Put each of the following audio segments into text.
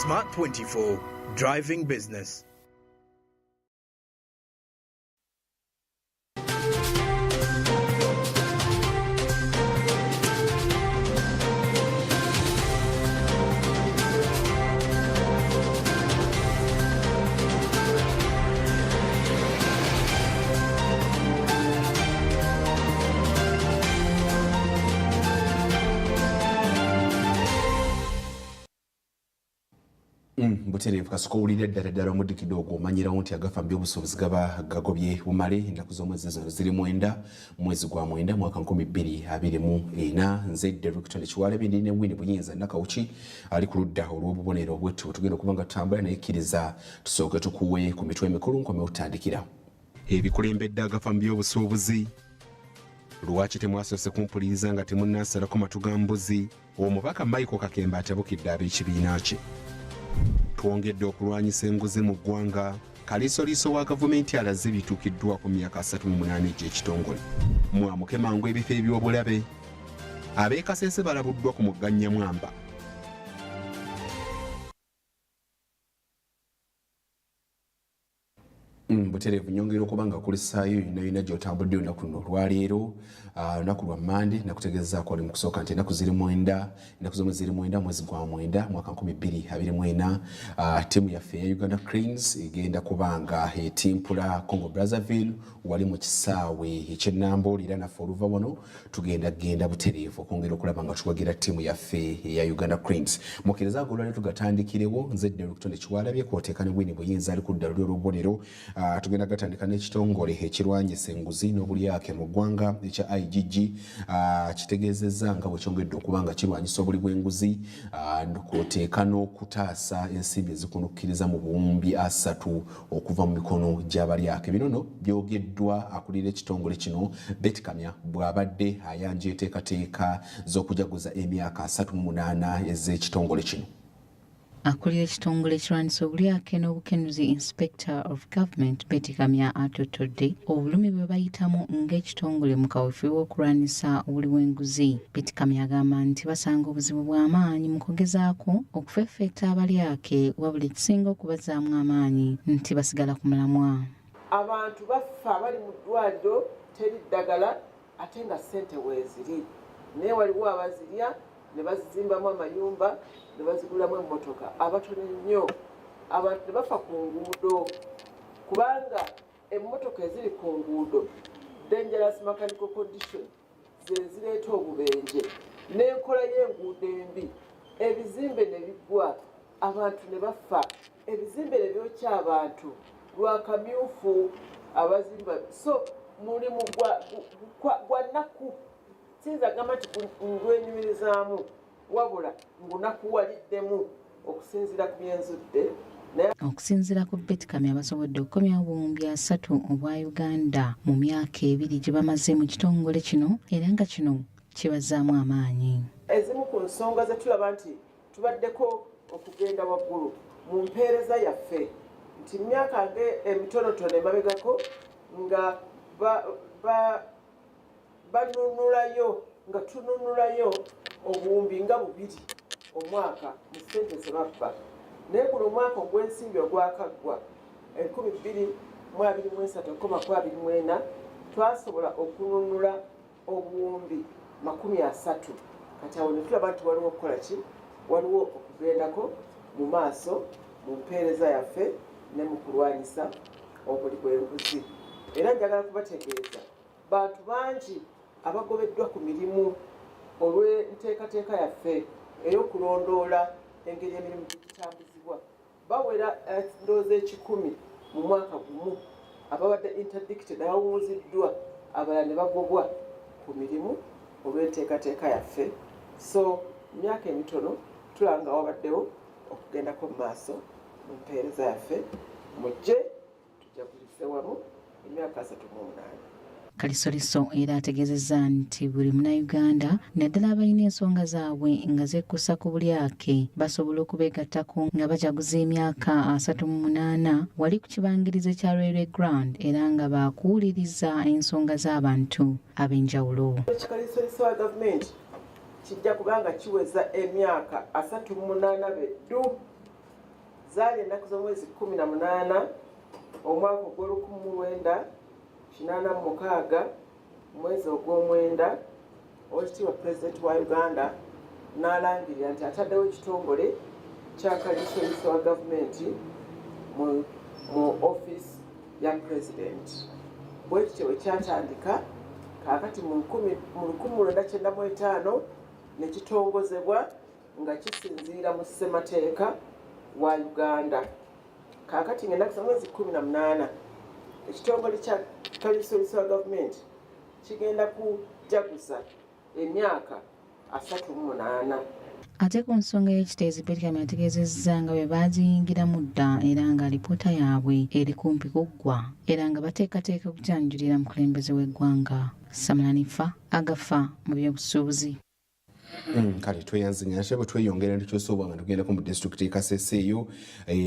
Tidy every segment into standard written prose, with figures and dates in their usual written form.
Smart 24, driving business. Butereevu kasooka owulira ddala omuddikido ogwo omanyirawo nti Agafa Mu By'Obusuubuzi gaba gagobye bumale ennaku z'omwezi zino ziri 9 mwezi gwa 9 mwaka 2024. Nze Director Kiwalabi ndi ne Winnie Buyinza Nakawuki ali ku ludda olw'obubonero bwettu tugenda okuba nga tutambula naye kkiriza tusooke tukuwe ku mitwe emikulu nkomye otandikira. Ebikulembedde Agafa Mu By'Obusuubuzi lwaki temwasoose kumpuliriza nga temunnansalako matu ga mbuzi? Omubaka Michael Kakemba atabukidde ab'ekibiina kye. Twongedde okulwanyisa enguzi mu ggwanga. Kaliisoliiso wa gavumenti alaze bituukiddwa ku myaka 38 egy'ekitongole. Mwamuke mangu ebifo eby'obulabe. Ab'e Kasese balabuddwa ku mugga Nyamwamba. Butereevu nyongera okuba nga kulisaayo yonna gy'otambudde olunaku luno olwaleero olunaku lwa Mande nakutegeezaako oli mu kusooka nti ennaku zomwe ziri 9 mwezi gwa 9 mwaka 2024. Ttiimu yaffe ya Uganda Cranes egenda kuba nga etimpula Congo Brazzaville wali mu kisaawe eky'Ennambooli era naffe oluva wano tugenda butereevu okwongera okulaba nga tuwagira ttiimu yaffe eya Uganda Cranes. Mukkiriza ago olwaleero tugatandikirewo nze Director Kiwalabi kw'oteeka ne Winnie Buyinza ali ku ddala ly'olubonero. Tugenda gatandika n'ekitongole ekirwanyisa enguzi n'obulyake mu ggwanga ekya IGG kitegeezezza nga bwe kyongedde okuba nga kirwanyisa obuli bw'enguzi kw'oteeka n'okutaasa ensimbi ezikunukkiriza mu buwumbi 3 okuva mu mikono gy'abalyake. Bino nno byogeddwa akulira ekitongole kino Betkamya bw'abadde ayanja enteekateeka z'okujaguza emyaka 38 ez'ekitongole kino. Akulira ekitongole ekirwanyisa obulyake n'obukenuzi Inspector of Government Betkamya atotodde obulumi bwe bayitamu ng'ekitongole mu kaweefube w'okulwanyisa obuli bw'enguzi. Betkamya agamba nti basanga obuzibu bw'amaanyi mu kugezaako okufeefeeta abalyake wabula ekisinga okubazaamu amaanyi nti basigala ku mulamwa. Abantu bafa bali mu ddwaliro teri ddagala ate nga ssente weeziri naye waliwo abazirya ne bazizimbamu amayumba ne bazigulamu emmotoka abatono nnyo. Abantu ne bafa ku nguudo kubanga emmotoka eziri ku nguudo dangerous mechanical condition ze zireeta obubenje n'enkola y'enguudo embi, ebizimbe ne biggwa abantu ne bafa, ebizimbe ne byokya abantu lwakamyufu abazimba. So mulimu gwa nnaku sinza gamba nti ngwenyumirizaamu wabula ngunakuwaliddemu okusinziira ku byenzudde. Okusinziira ku Betkamya basobodde okukomya obuwumbi 3 obwa Uganda mu myaka 2 gye bamaze mu kitongole kino era nga kino kibazaamu amaanyi. Ezimu ku nsonga ze tulaba nti tubaddeko okugenda waggulu mu mpeereza yaffe nti myaka emitonotono emabegako nga banunulayo nga tununulayo obuwumbi nga 2 omwaka mu ssente ze babba. Naye guno omwaka ogw'ensimbi ogwakaggwa 2023/24 twasobola okununula obuwumbi 30. Kati awo ne tulaba nti waliwo okukola ki? Waliwo okugendako mu maaso mu mpeereza yaffe ne mu kulwanyisa obuli bw'enguzi. Era njagala kubategeeza bantu bangi abagobeddwa ku mirimu olw'enteekateeka yaffe ey'okulondoola engeri emirimu gitambuzibwa bawera ndowooza 100 mu mwaka gumu ababadde interdicted abawuziddwa abalala ne bagobwa ku mirimu olw'enteekateeka yaffe. So myaka emitono tulanga wabaddewo okugendako mu maaso mu mpeereza yaffe mujje tujagulise wamu emyaka 38. Kalisoliso era ategeezezza nti buli Munnayuganda naddala abalina ensonga zaabwe nga zekkusa ku bulyake basobola okubeegattako nga bajaguza emyaka 38 wali ku kibangirizi kya Railway Ground era nga baakuwuliriza ensonga z'abantu ab'enjawulo. Kalisoliso wa gavumenti kijja kubanga kiweza emyaka 38 beddu zaali ennaku z'omwezi 18 omwaka ogw'olukumi-1986 mwezi ogw'omwenda Oweekitiibwa Pulezidenti wa Uganda n'alangirira nti ataddewo ekitongole kya kaliisoliiso wa gavumenti mu ofiisi ya pulezidenti. Bwe kityo bwe kyatandika kaakati mu 1995 ne kitongozebwa nga kisinziira mu ssemateeka wa Uganda. Kaakati ng'ennaku z'omwezi 18 ekitongole kya kaliisoliiso wa gavumenti kigenda kujaguza emyaka 38. Ate ku nsonga y'ekiteezi Betty Kamya ategeezezza nga bwe baagiyingiramu dda era nga alipoota yaabwe eri kumpi kuggwa era nga bateekateeka okukyanjulira mukulembeze w'eggwanga. Samalanifa Agafa mu by'obusuubuzi. Kale tweyanzinya ate bwe tweyongera ntukyusa nga tugendako mu disitulikiti Kasese eyo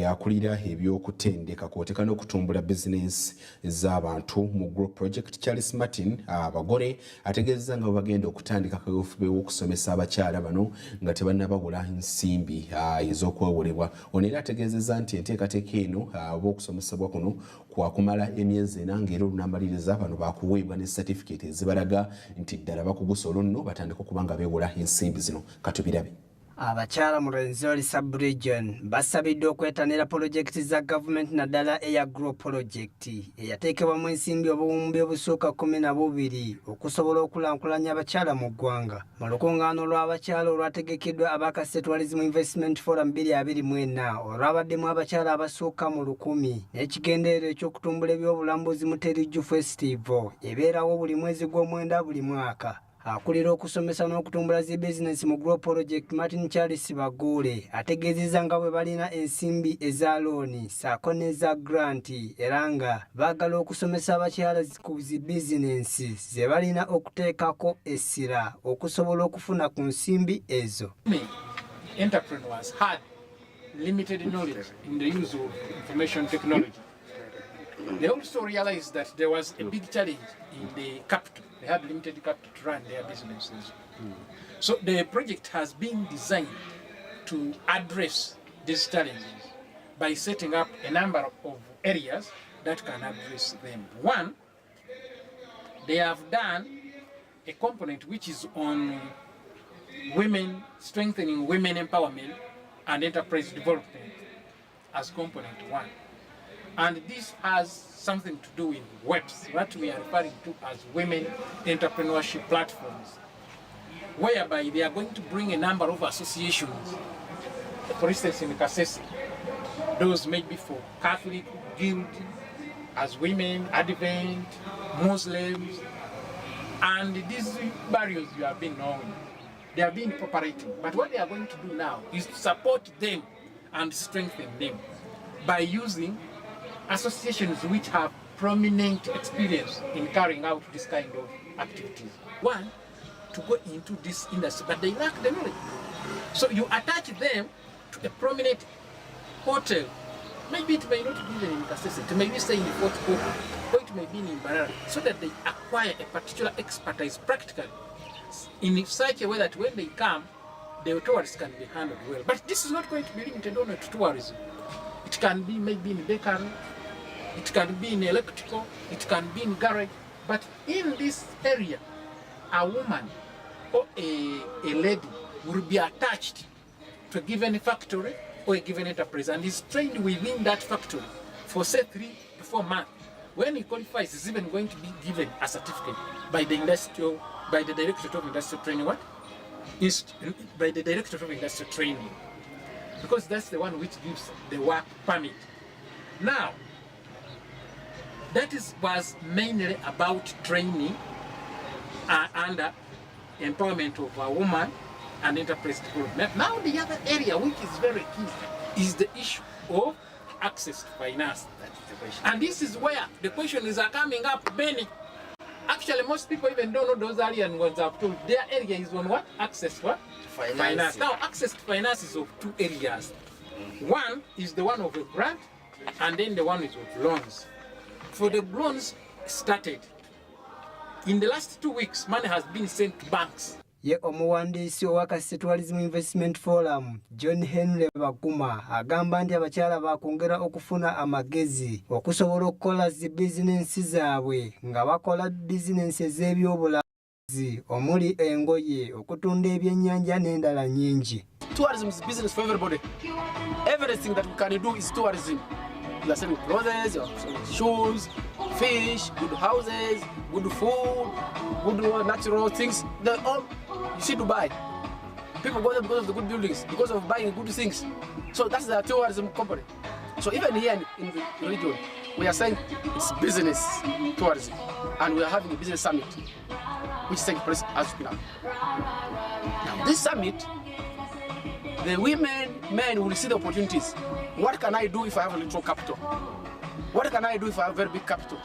akulira ebyokutendeka kw'oteeka n'okutumbula bizinensi ez'abantu mu group project. Charles Martin abagole ategeezezza nga bwe bagenda okutandika kaweefube w'okusomesa abakyala bano nga tebannabawula nsimbi ez'okwewolebwa. Ono era ategeezezza nti enteekateeka eno ob'okusomesebwa kuno kwakumala emyezi 4 ng'era olunamaliriza bano bakuweebwa ne certificate ezibalaga nti ddala bakugusa olunno batandika okuba nga beewola ensimbi zino. Katubirabe. Abakyala mu Rwenzori sub-region basabiddwa okwetanira pulojekiti za gavumenti naddala eya GROW pulojekiti eyateekebwamu ensimbi obuwumbi obusukka 12 okusobola okulankulanya abakyala mu ggwanga. Mu lukungaano lw'abakyala olwategekeddwa Abakase Tourism Investment Forum 2024 olwabaddemu abakyala abasukka mu 1000 n'ekigendererwa eky'okutumbula ebyobulambuzi mu Teriju Festival ebeerawo buli mwezi gw'omwenda buli mwaka. Akulira okusomesa n'okutumbula zi bizinensi mu GROW project Martin Charles Bagule ategeezezza nga bwe balina ensimbi eza looni ssaako n'eza granti era nga baagala okusomesa abakyala ku zi bizinensi ze balina okuteekako essira okusobola okufuna ku nsimbi ezo. Entrepreneurs had limited knowledge in the use of information technology. They also realized that there was a big challenge in the capital. They had limited capital to run their businesses. So the project has been designed to address these challenges by setting up a number of areas that can address them. One, they have done a component which is on women, strengthening women empowerment and enterprise development as component 1. And this has something to do with WEPs, what we are referring to as women entrepreneurship platforms, whereby they are going to bring a number of associations, for instance in Kasese, those maybe for Catholic Guild, as women, Advent, Muslims, and these barriers you have been knowing, they have been cooperating. But what they are going to do now is to support them and strengthen them by using associations which have prominent experience in carrying out this kind of activities. One, to go into this industry, but they lack the knowledge. So you attach them to a prominent hotel. Maybe it may not be even in Kasese, it may be staying in Fort Cook, or it may be in Barara, so that they acquire a particular expertise practically in such a way that when they come, the tourists can be handled well. But this is not going to be limited only to tourism. It can be maybe in bakery, it can be in electrical, it can be in garage. But in this area, a woman or a lady will be attached to a given factory or a given enterprise and is trained within that factory for say 3 to 4 months. When he qualifies, he's even going to be given a certificate by the Directorate of Industrial Training. By the Directorate of Industrial Training, because that's the one which gives the work permit. Now, that was mainly about training and empowerment of a woman and enterprise development. Now the other area which is very key is the issue of access to finance. And this is where the questions are coming up many. Actually, most people even don't know those alien ones I've told. Their area is on what? Access what? Finance. Now, access to finance is of 2 areas. One is the one of a grant, and then the one is of loans. For the loans started, in the last 2 weeks, money has been sent to banks. ye omuwandiisi ow'Akasese Tourism Investment Forum John Henry Baguma agamba nti abakyala bakwongera okufuna amagezi okusobola okukola zi bizinensi zaabwe nga bakola bizinensi ez'ebyobulazi omuli engoye, okutunda ebyennyanja n'endala nnyingi. Tourism is business for everybody. Everything that we can do is tourism. You are selling clothes, you are selling shoes, fish, good houses, good food, good natural things. They're all you see to buy. People go there because of the good buildings, because of buying good things. So that's the tourism company. So even here in the region, we are saying it's business tourism, and we are having a business summit, which takes place as now. Now this summit, the men will see the opportunities. What can I do if I have a little capital? What can I do if I have a very big capital?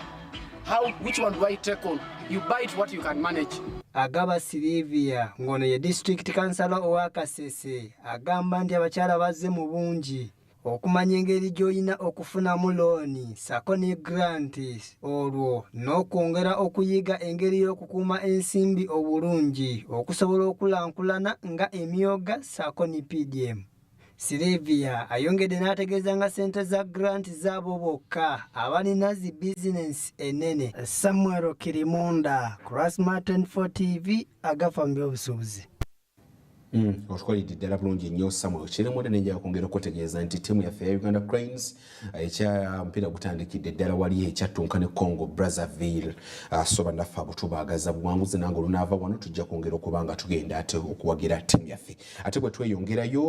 Which one do I take on? You buy it what you can manage. Agaba Silivia, ngono ye district councillor ow'Akasese, agamba nti abakyala bazze mu bungi okumanya engeri gy'olina okufunamu looni sako ne granti olwo n'okwongera okuyiga engeri y'okukuuma ensimbi obulungi okusobola okulankulana nga emyoga sako ne PDM. Silivia ayongedde n'ategeeza nga ssente za granti zaabo bokka abalina zi bizinensi ennene. Samuel Kirimunda, Krasma 24 TV, Agafa Mu By'Obusuubuzi. Otukolidde ddala bulungi nnyo Samuel Kirimunda, nenjala kwongera okutegeeza nti ttiimu yaffe ya Uganda Cranes ekya mpira gutandikidde ddala wali ekyattunka ne Congo Brazzaville. So bannaffe abo tubaagaza buwanguzi nange olunaava wano tujja kwongera okuba nga tugenda ate okuwagira ttiimu yaffe. Ate bwe tweyongerayo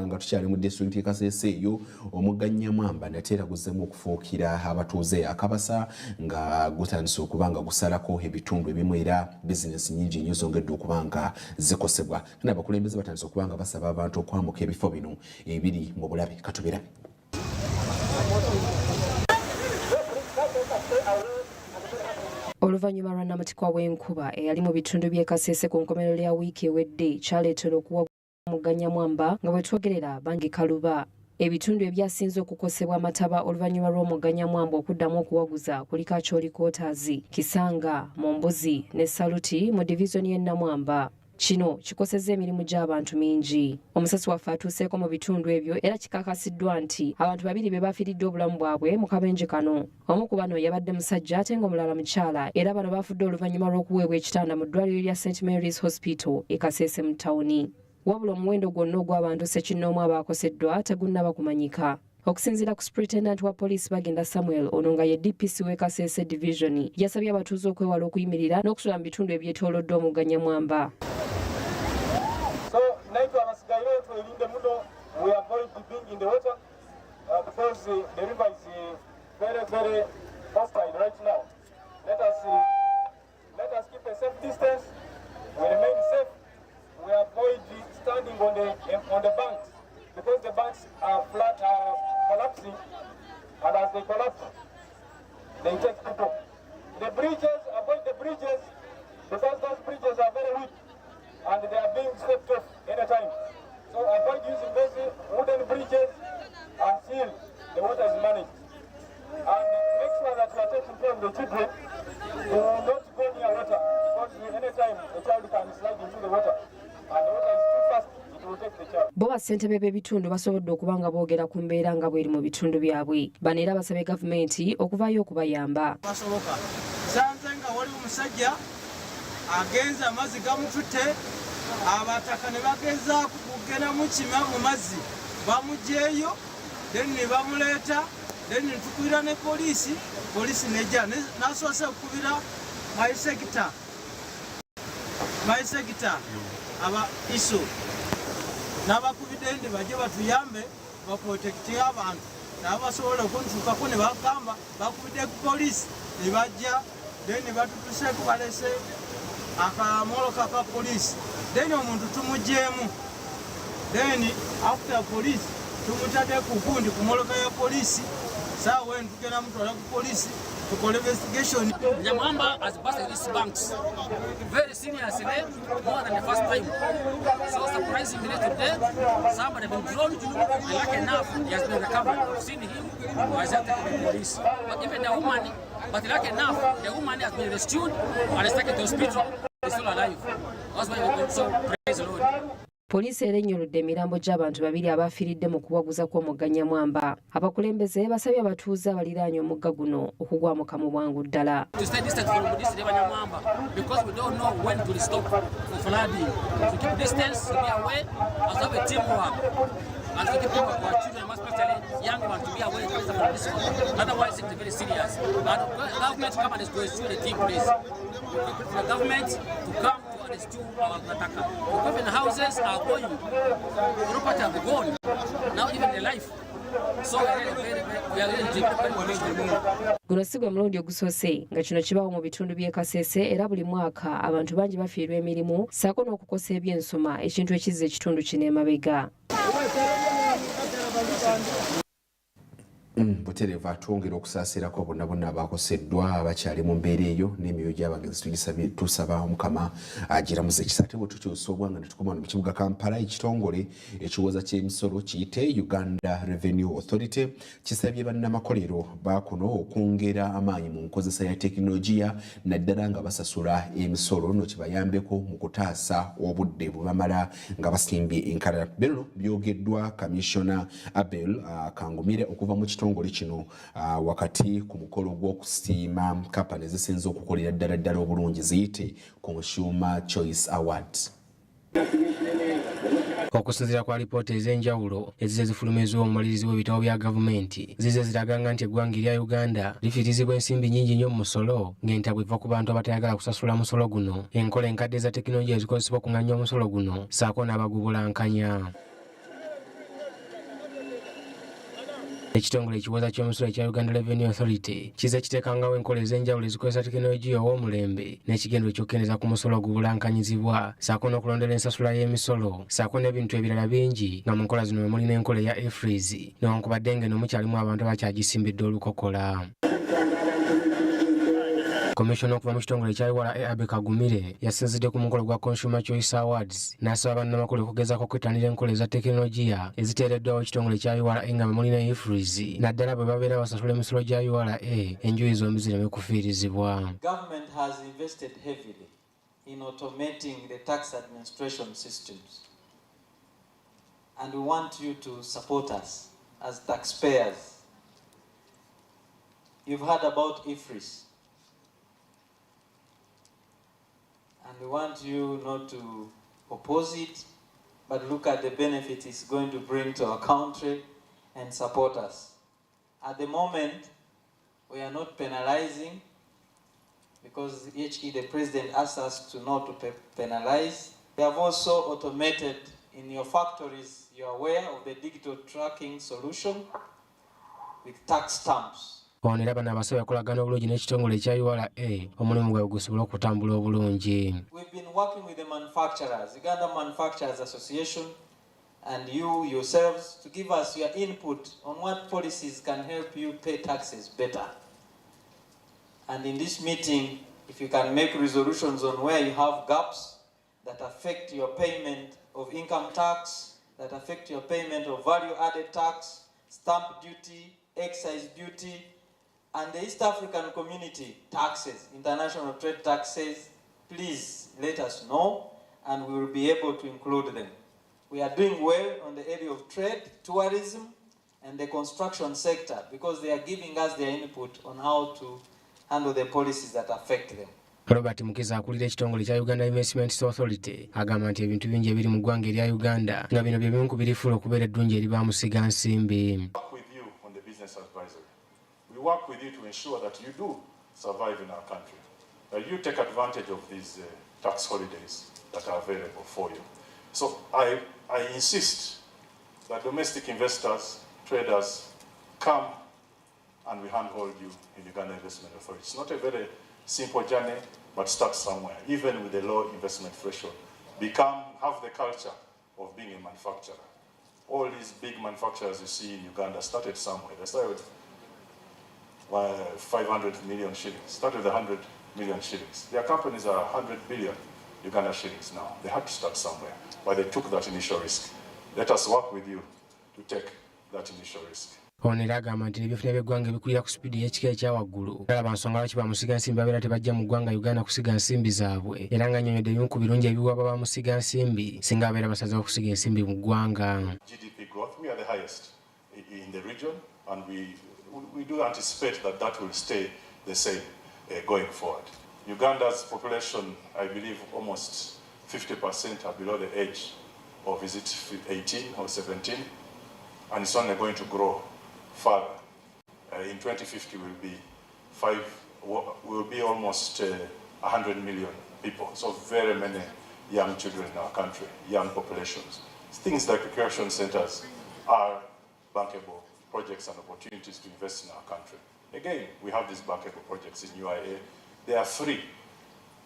nga tukyali mu disitulikiti Kasese eyo, omugga Nyamwamba nate era guzzeemu okufuukira abatuuze akabasa nga gutandise okuba nga gusalako ebitundu ebimu era bizinesi nnyingi nnyo zongedde okuba nga zikosebwa. N'abakulembeze batandise okuba nga basaba abantu okwamuka ebifo bino ebiri mu bulabe. Katubirabe. Oluvannyuma lwa namatikwa w'enkuba eyali mu bitundu by'e Kasese ku nkomerero ya wiiki ewedde kyaleetera okuwagula omugga Nyamwamba nga bwe twogerera bangi kaluba. Ebitundu ebyasinze okukosebwa amataba oluvannyuma lw'omugga Nyamwamba okuddamu okuwaguza kuliko Acholi Quarters, Kisanga, Mombozi ne Saluti mu divizoni y'e Namwamba. Kino kikosezza emirimu gy'abantu mingi. Omusasi waffe atuuseeko mu bitundu ebyo era kikakasiddwa nti abantu babiri be bafiiridde obulamu bwabwe mu kabenje kano. Omu ku bano yabadde musajja ate ng'omulala mukyala era bano bafudde oluvannyuma lw'okuweebwa ekitanda mu ddwaliro lya St Mary's Hospital e Kasese mu ttawuni. Wabula omuwendo gwonna ogw'abantu ssekinnoomu abaakoseddwa tegunnaba kumanyika. Okusinziira ku Superintendent wa Poliisi Bagenda Samuel ono nga ye DPC w'e Kasese Division yasabye abatuuze okwewala okuyimirira n'okusula mu bitundu ebyetoolodde omugga Nyamwamba. So, naitwa abasigaire twelinde muno, we avoid being in the water because the river is very, very hostile right now. Let us keep a safe distance. We remain safe. We avoid standing on the banks because the banks are flat, collapsing, and as they collapse, they take people. The bridges, avoid the bridges because those bridges are very weak and they are being swept off anytime. So avoid using those wooden bridges until the water is managed. And make sure that you are taking care of the children who will not go near water because anytime a child can slide into the water and the water is too fast, it will take the child. Bo bassentebe b'ebitundu basobodde okuba nga boogera ku mbeera nga bw'eri mu bitundu byabwe. Bano era basabye gavumenti okuvaayo okubayamba. Basoboka sanze nga wali omusajja agenza amazzi gamututte abataka ne bageza kugenda mu kima mu mazzi bamugyeyo then ne bamuleeta then tukubira ne poliisi nejja n'asoose okukubira my sector aba iso n'abakubidde ndi bajje batuyambe baprotekte abantu n'abasobola okuntuukako ne bagamba bakubidde ku poliisi ne bajja then batutuseeko balese akamoloka ka poliisi then omuntu tumugyemu then after police tumutadde ku gundi ku moloka ya poliisi saawa eno tugenda mutwala ku poliisi tukole investigation. Nyamwamba has busted these banks very seriously more than the first time. So surprisingly today, somebody has been drawn to him and lucky enough he has been recovered. I've seen him who has attacked the police. But even the woman, but lucky enough, the woman has been rescued and is taken to hospital. Is still alive. That's why we also praise the Lord. Poliisi era ennyolodde emirambo gy'abantu babiri abafiiridde mu kuwaguza kw'omugga Mwamba. Abakulembeze basabye abatuuze abaliraanye omugga guno okugwamuka mu bwangu ddala. To stay distant from this river Mwamba because we don't know when to stop for flooding. To keep distance, to be aware, as have a teamwork. And to keep our children, especially young ones, to be aware from this one. Otherwise, it's very serious. And the government come and rescue the team, please. For the government to come to rescue our attacker. Even houses are going, property are gone. Now even the life. So we are very Guno si gwe mulundi ogusoose nga kino kibawo mu bitundu by'e Kasese era buli mwaka abantu bangi bafiirwa emirimu ssaako n'okukosa eby'ensoma ekintu ekizza ekitundu kino emabega. Butereevu atwongera okusaasirako bonna bonna abakoseddwa abakyali mu mbeera eyo n'emyoyo gy'abagenzi tusaba Mukama agiramuze ekisa. Ate bwe tukyusa obwanga ne tukoma mu kibuga Kampala, ekitongole ekiwoza ky'emisolo kiyite Uganda Revenue Authority kisabye bannamakolero baakuno okwongera amaanyi mu nkozesa ya tekinologiya naddala nga basasula emisolo no kibayambeko mu kutaasa obudde bwe bamala nga basimbye enkalala. Bino byogeddwa Commissioner Abel Kangumire okuva mu kitongole kino wakati ku mukolo gw'okusiima kampani ezisinza okukolera ddala obulungi ziyite Consumer Choice Awards. Okusinziira kwa lipoota ez'enjawulo ezize zifulumizibwa omumalirizi w'ebitabo bya gavumenti zize ziraga nti eggwanga erya Uganda lifiirizibwa ensimbi nnyingi nnyo mu musolo ng'entabwe eva ku bantu abatayagala kusasula musolo guno, enkola enkadde za tekinologiya ezikozesebwa okung'anya omusolo guno ssaako n'abagubulankanya. Ekitongole ekiwoza ky'omusolo ekya Uganda Revenue Authority kize kiteekangawo enkola ez'enjawulo ezikozesa tekinologiya ow'omulembe n'ekigendo eky'okukendeza ku musolo ogubulankanyizibwa ssaako n'okulondera ensasula y'emisolo ssaako n'ebintu ebirala bingi nga mu nkola zino muli n'enkola eya e-freeze newankubadde ng'eno mukyalimu abantu abakyagisimbidde olukokola. Commissioner okuva mu kitongole ekya URA Abe Kagumire yasinzidde ku mukolo gwa Consumer Choice Awards n'asaba bannamakolero okugezaako okwettanira enkola eza tekinologiya eziteereddwawo ekitongole ekya URA nga mulina e-freeze naddala bwe babeera basasula emisolo gya URA enjuyi zombi zireme kufiirizibwa. Government has invested heavily in automating the tax administration systems, and we want you to support us as taxpayers. You've heard about e-freeze. And we want you not to oppose it, but look at the benefit it's going to bring to our country and support us. At the moment, we are not penalizing because the President asked us to not to penalize. We have also automated in your factories, you're aware of the digital tracking solution with tax stamps. Ono era bano abasaba okolagana obulungi n'ekitongole ekya URA omulimu gwabwe gusobole okutambula obulungi. We've been working with the manufacturers, Uganda Manufacturers Association, and you yourselves to give us your input on what policies can help you pay taxes better. And in this meeting, if you can make resolutions on where you have gaps that affect your payment of income tax, that affect your payment of value-added tax, stamp duty, excise duty, and the East African community taxes, international trade taxes, please let us know and we will be able to include them. We are doing well on the area of trade, tourism, and the construction sector because they are giving us their input on how to handle the policies that affect them. Robert Mukiza akulira ekitongole kya Uganda Investment Authority agamba nti ebintu bingi ebiri mu ggwanga erya Uganda nga bino bye bimu ku birifuula okubeera eddungi eri bamusiga nsimbi. We work with you to ensure that you do survive in our country, that you take advantage of these tax holidays that are available for you. So I insist that domestic investors, traders, come and we handhold you in Uganda Investment Authority. It's not a very simple journey, but start somewhere. Even with a low investment threshold, have the culture of being a manufacturer. All these big manufacturers you see in Uganda started somewhere. They started with 500 million shillings, started with 100 million shillings. Their companies are 100 billion Uganda shillings now. They had to start somewhere, but they took that initial risk. Let us work with you to take that initial risk. Ono era agamba nti ebyefuna by'eggwanga ebikulira ku sipiidi y'ekika ekya waggulu alaba nsonga lwaki bamusiga nsimbi babeera tebajja mu ggwanga Uganda kusiga nsimbi zaabwe era nga nnyonnyodde ebimu ku birungi ebiwa baba bamusiga nsimbi singa babeera basazeewo okusiga ensimbi mu ggwanga. GDP growth, we are the highest in the region, and we do anticipate that that will stay the same going forward. Uganda's population, I believe almost 50% are below the age of, is it 18 or 17? And it's only going to grow further. In 2050 will be almost 100 million people. So very many young children in our country, young populations. Things like recreation centers are bankable projects and opportunities to invest in our country. Again, we have these bankable projects in UIA. They are free.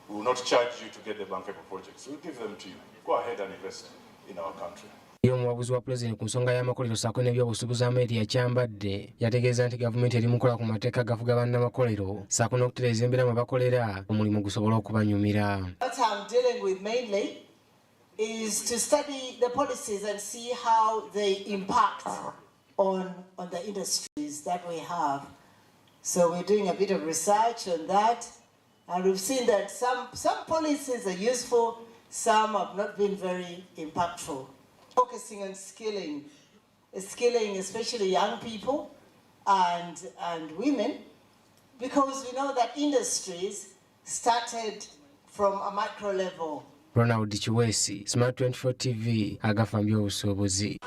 We will not charge you to get the bankable projects. We'll give them to you. Go ahead and invest in our country. Omuwabuzi wa pulezidenti ku nsonga y'amakolero ssaako n'ebyobusuubuzi Amelia Kyambadde yategeeza nti gavumenti eri mukola ku mateeka gafuga bannamakolero ssaako n'okutereeza embeera mwe bakolera omulimu gusobola okubanyumira. What I'm dealing with mainly is to study the policies and see how they impact on the industries that we have. So we're doing a bit of research on that, and we've seen that some policies are useful, some have not been very impactful. Focusing on skilling especially young people and women, because we know that industries started from a micro level. Ronald Chiwesi, Smart 24 TV, Agafa Mu By'Obusuubuzi.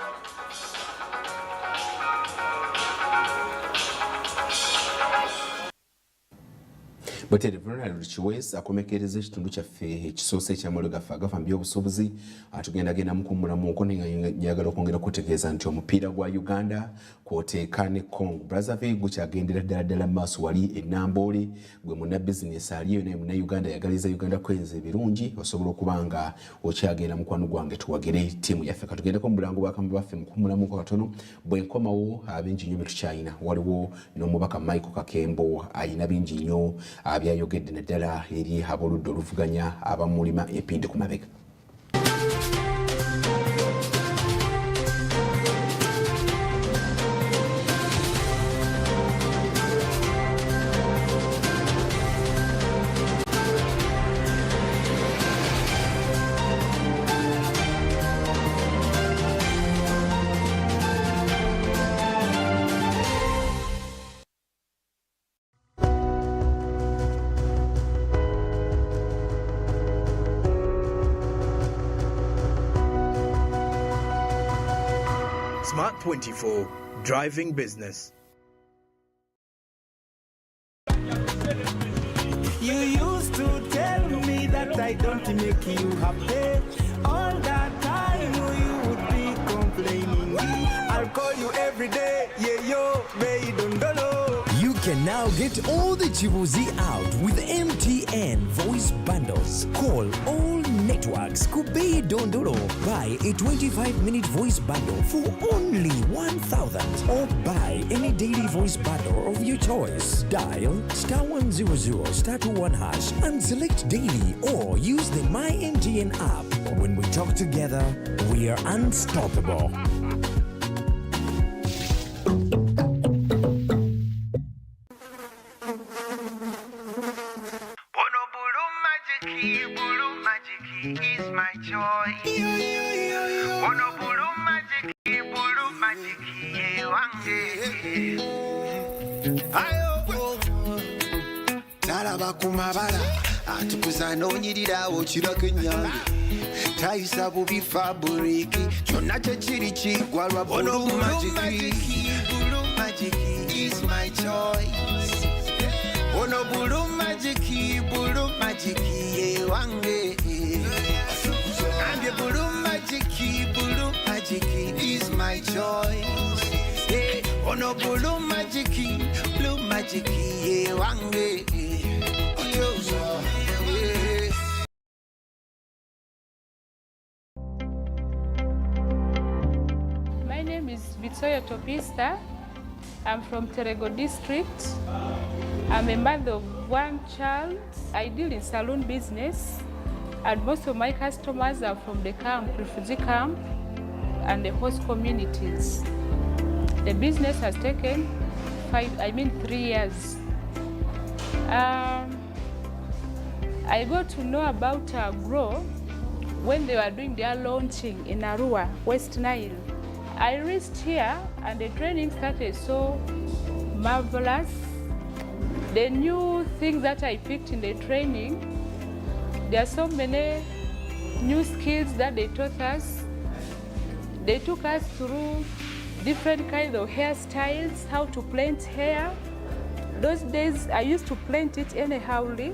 Bweteri Ronald Chiwesi akomekereza ekitundu kyaffe ekisoose eky'amaliro gaffe Agafa Mu By'Obusuubuzi atugenda mukummulamuko njagala okwongera okutegeeza nti omupiira gwa Uganda kwoteeka ne Congo Brazzaville gukyagendera ddala maaso wali ennambooli gwe muna bizinesi aliyo naye muna Uganda yagaliza Uganda kwenza ebirungi osobola okuba nga okyagenda mukwano gwange tuwagire ttiimu yaffe katugendeko mu bulango bw'akambe baffe mukummulamuko katono bwe nkomawo abingi nnyo bye tukyayina waliwo n'omubaka Michael Kakembo ayina bingi nnyo byayogedde naddala eri aboludde oluvuganya abamulima empindi ku mabega. Smart 24, driving business. You used to tell me that I don't make you happy. All that time you would be complaining. I'll call you every day, yeah, yo, baby, don't know. You can now get all the Chibuzi out with MTN voice bundles. Call all networks. Kubei Dondoro. Buy a 25-minute voice bundle for only 1,000. Or buy any daily voice bundle of your choice. Dial *100 *21# and select daily or use the My MTN app. When we talk together, we are unstoppable. Kumabala atukuza nonyirirawo kirako enyange tayisa bubi faburiki kyonna kyekiri kigwa lwa Blue Magic is my choice. Ono Blue Magic ye wange and the Blue Magic is my choice. Ono Blue Magic ye wange. My name is Victoria Topista. I'm from Terego district. I'm a mother of one child. I deal in salon business, and most of my customers are from the camp, refugee camp, and the host communities. The business has taken 3 years. I got to know about Grow when they were doing their launching in Arua, West Nile. I reached here and the training started so marvelous. The new things that I picked in the training, there are so many new skills that they taught us. They took us through different kinds of hairstyles, how to plant hair. Those days I used to plant it anyhowly,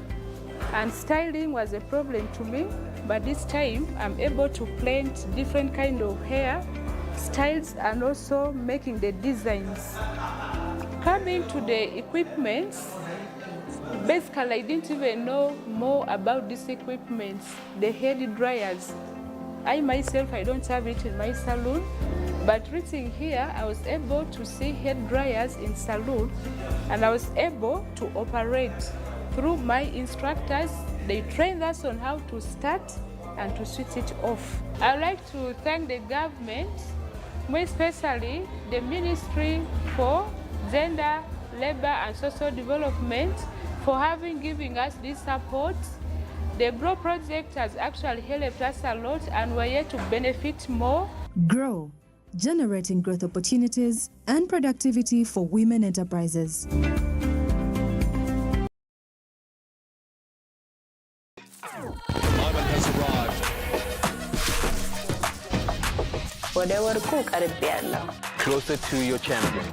and styling was a problem to me. But this time I'm able to plant different kind of hair styles and also making the designs. Coming to the equipment, basically I didn't even know more about these equipments, the hair dryers. I myself, I don't have it in my salon, but reaching here, I was able to see hair dryers in salon, and I was able to operate. Through my instructors, they trained us on how to start and to switch it off. I'd like to thank the government, more especially the Ministry for Gender, Labor and Social Development, for giving us this support. The Grow project has actually helped us a lot, and we're here to benefit more. Grow, generating growth opportunities and productivity for women enterprises. Closer to your champion.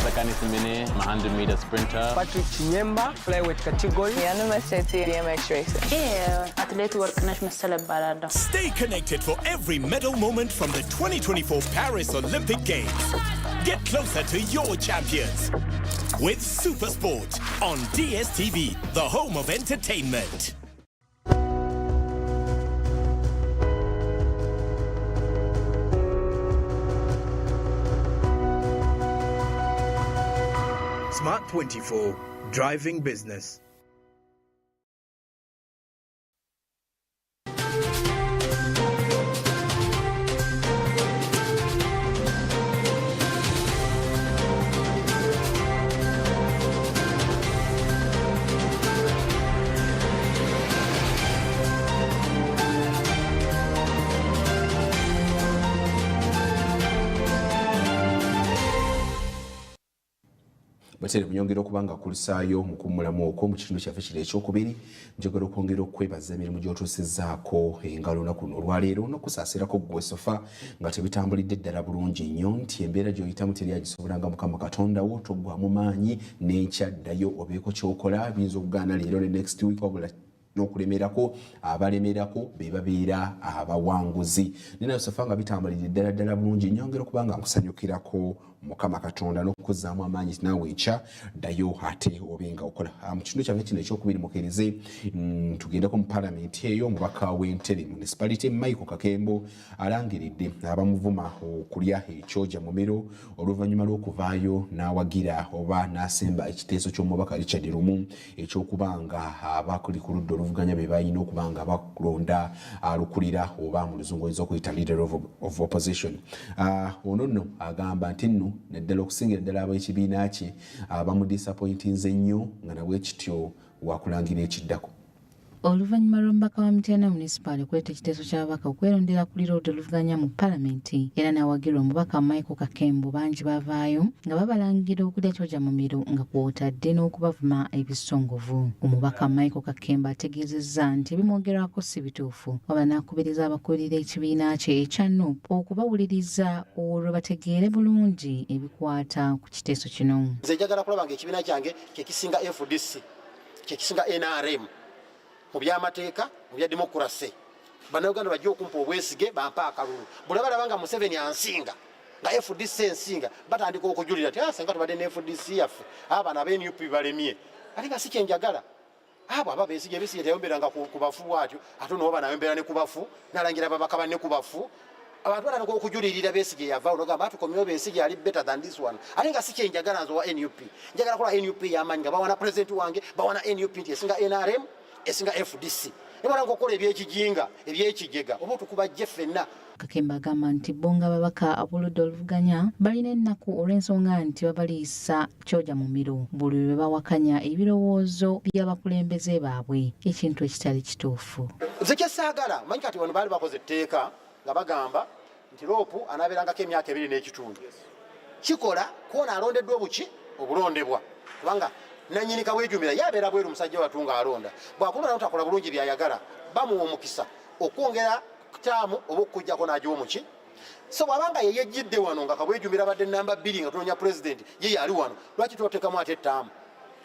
Sakani Simene, 100-meter sprinter. Patrick Chinyemba, flyweight category. University BMX racing. Yeah, athlete work barada. Stay connected for every medal moment from the 2024 Paris Olympic Games. Get closer to your champions with Supersport on DSTV, the home of entertainment. Smart 24, driving business. Batere kunyongera okubanga kulisaayo mu kumulamu okwo mu kitundu kyaffe kiri ekyokubiri, njogera okwongera okwebaza emirimu gy'otuusizzaako engalo na kuno olwaleero n'okusaasirako ggwe sofa nga tebitambulidde ddala bulungi nnyo, nti embeera gy'oyitamu teri agisobolanga Mukama Katonda wo, toggwamu maanyi n'enkyaddayo obeeko ky'okola, biyinza okugaana leero ne next week wabula n'okulemerako abalemerako be babeera abawanguzi. Ninayo sofa nga bitambulidde ddala bulungi, nyongera okubanga nkusanyukirako Mukama Katonda n'okuzzaamu amaanyi naawe enkya ddayo ate obenga okola. Mu kitundu kyange kino ekyokubiri mukkirize tugendeko mu paalamenti eyo, omubaka w'Entebe municipality Michael Kakembo alangiridde abamuvuma okulya ekyoja mumiro oluvannyuma lw'okuvaayo n'awagira oba n'asemba ekiteeso ky'omubaka Richard Lumu ekyokubanga abakuli ku ludda oluvuganya be balina okubanga bakulonda alukulira oba mu luzungu oyinza okuyita leader of opposition. Ono nno agamba nti nno naddala okusingira ddala ab'ekibiina kye bamudisappointinze nnyo nga nabwe kityo wakulangira ekiddako. Oluvannyuma lw'omubaka wa Mityana Municipal okuleeta ekiteeso ky'ababaka okwerondera kulira oludda oluvuganya mu paalamenti era n'awagirwa omubaka Michael Kakembo bangi bavaayo nga babalangira okulya kyoja mumiro nga kw'otadde n'okubavuma ebisongovu. Omubaka Michael Kakembo ategeezezza nti ebimwogerwako si bituufu, wabula n'akubiriza abakulira ekibiina kye ekya NUP okubawuliriza olwo bategeere bulungi ebikwata ku kiteeso kino. Nze njagala kulaba ng'ekibiina kyange kye kisinga FDC, kye kisinga NRM mu by'amateeka, mu bya demokrasi. Bannayuganda bajja okumpa obwesige bampa akalulu. Bwe balaba nga Museveni ansinga nga FDC ensinga batandika okujulira ti senga tubadde ne FDC yaffe abaana ab'NUP balemye. Ate nga si kye njagala. Abo aba beesige ebisige teyomberanga ku bafu bwatyo ate n'oba nayombera ne ku bafu n'alangira ababaka banne ku bafu. Abantu batandika okujulirira beesige yava olwogamba atukomyewo beesige ali better than this one. Ate nga si kye njagala nze wa NUP. Njagala kola NUP y'amaanyi nga bawana president wange bawana NUP nti esinga NRM esinga FDC. ebala ngokola ebyekijinga ebyekigega oba tukubajje ffenna. Kakemba agamba nti bo nga ababaka ab'oludda oluvuganya balina ennaku olw'ensonga nti babaliisa kyoja mu miro buli lwe bawakanya ebirowoozo by'abakulembeze baabwe ekintu ekitali kituufu. Nze kyesaagala manyi kati wano baali bakoze etteeka nga bagamba nti loopu anaabeerangako emyaka 2 n'ekitundu. Kikola kuona alondeddwa obuki obulondebwa kubanga nannyini kaweejumira yabeera bweru musajja watu ng'alonda bw'akulonda notakola bulungi byayagala bamuwa omukisa okwongera taamu oba okujjako n'agiwa omuki. So bw'abanga ye yejjidde wano nga kaweejumira badde namba 2 nga tunoonya pulezidenti ye yali wano lwaki tuloteekamu ate ettaamu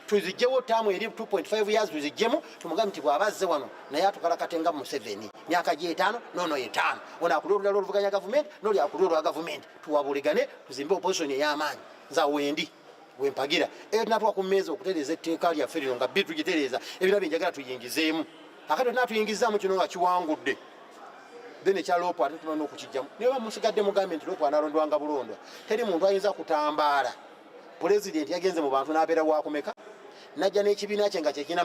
tuzigyewo taamu eri 2.5 years tuziggyemu tumugambe nti bw'abazze wano naye atukalakatenga mu 7 myaka gye 5 noono ye 5 ono akulira olulala oluvuganya gavumenti n'oli akulira olwa gavumenti tuwabuligane tuzimbe opozisoni ey'amaanyi nza wendi wempagira eyo tunatuwa ku mmeeza okutereeza etteeka lyaffe lino nga bbiri tugitereeza ebira byenjagala tuyingizeemu akati tunatuyingizaamu kino nga kiwangudde then ekya loopu ate tumana okukijjamu naye bamusigadde mugambe nti loopu analondwanga bulondwa teri muntu ayinza kutambaala pulezidenti yagenze mu bantu n'abeera wakumeka najja n'ekibiina kye nga kyekina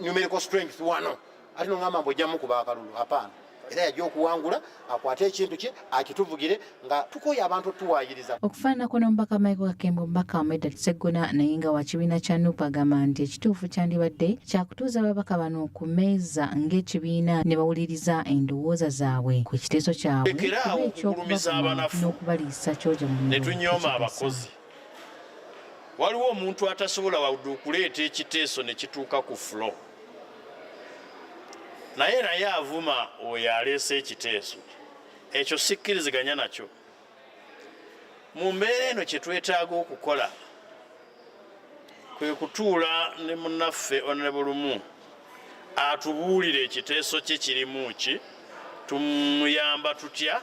numerical strength wano ate nongamba mbu ojjamu kuba akalulu apaana era yajja okuwangula akwate ekintu kye akituvugire nga tukoye abantu tuwaayiriza. Okufaananako n'omubaka Michael Kakemba omubaka Medal Sseggona naye nga wa kibiina kya NUP agamba nti ekituufu kyandibadde kyakutuuza ababaka bano ku mmeeza ng'ekibiina ne bawuliriza endowooza zaabwe ku kiteeso kyabwe kuba ekyokubavuma n'okubaliisa kyoja mu ne tunyooma abakozi. Waliwo omuntu atasobola wadde okuleeta ekiteeso ne kituuka ku flo naye avuma oyo aleese ekiteeso ekyo sikkiriziganya nakyo. Mu mbeera eno kye twetaaga okukola kwe kutuula ne munnaffe Honorable Lumu atubuulire ekiteeso kye kirimu ki tumuyamba tutya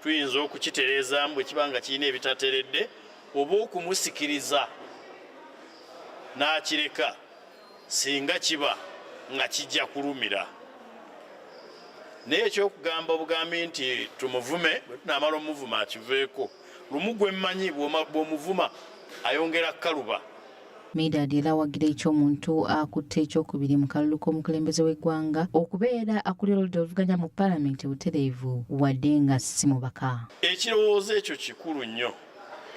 tuyinza okukitereeza bwe kiba nga kirina ebitateredde oba okumusikiriza n'akireka singa kiba nga kijja kulumira. Naye ekyokugamba obugambi nti tumuvume bwe tunaamala omuvuma akiveeko lumu gwe mmanyi bw'omuvuma ayongera kaluba. Medad era awagira eky'omuntu akutte ekyokubiri mu kalulu k'omukulembeze w'eggwanga okubeera akulira oludda oluvuganya mu paalamenti butereevu wadde nga si mubaka. Ekirowoozo ekyo kikulu nnyo.